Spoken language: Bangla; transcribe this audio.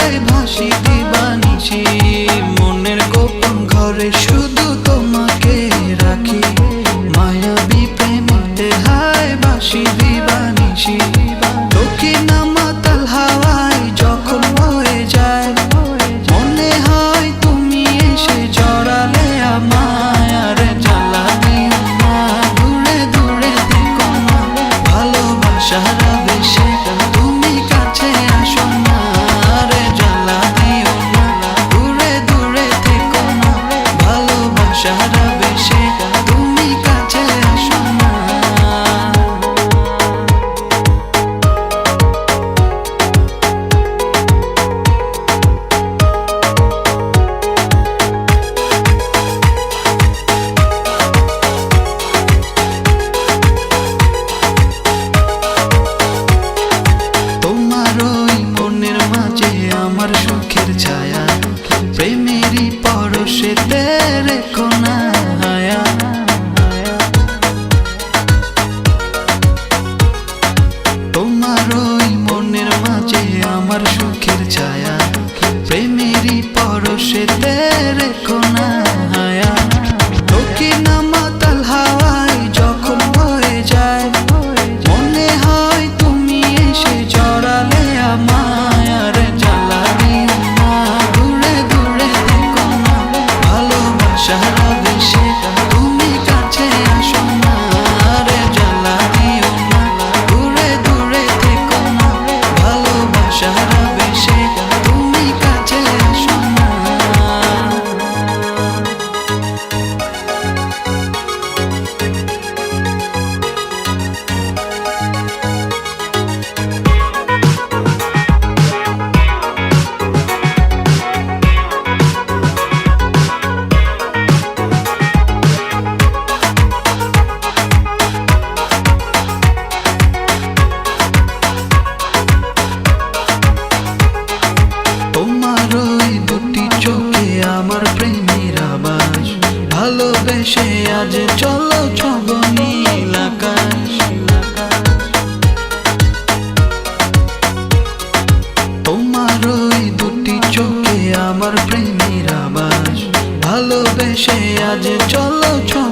হায় ভাসি দিবানিশি, মনের গোপন ঘরে শুধু তোমাকে রাখি, মায়াবী প্রেমেতে হায় ভাসি দিবানিশি। দক্ষিণা মাতাল হাওয়ায় যখন বয়ে যায়, মনে হয় তুমি এসে জড়ালে আমায়। আর জ্বালা দিও না, দূরে দূরে থেকো না, ভালোবাসার আবেশে তুমি কাছে আসো না। আর জ্বালা দিও না, দূরে দূরে থেকো না, ভালোবাসার আবেশে তুমি কাছে আসো না। আমার সুখের ছায়া প্রেমেরই পরশেতে রেখো না হায়া। তোমার ওই মনের মাঝে আমার সুখের ছায়া প্রেমেরই পরশেতে রেখো না হায়া। দক্ষিণা মাতাল হাওয়ায় যখন বয়ে যায়, মনে হয় তুমি এসে জড়ালে আমায়। আর জ্বালা দিও না, দূরে দূরে থেকো না, ভালোবাসার আবেশে তুমি কাছে আসো না। আর জ্বালা দিও না, দূরে দূরে থেকো না, ভালোবাসার আবেশে তুমি কাছে আসো না। তোমার ওই দুটি চোখে আমার প্রেমের আবাস, ভালোবেসে আজ চলো ছব নীল আকাশ। তোমার ওই দুটি চোখে আমার প্রেমের আবাস, ভালোবেসে আজ চলো ছব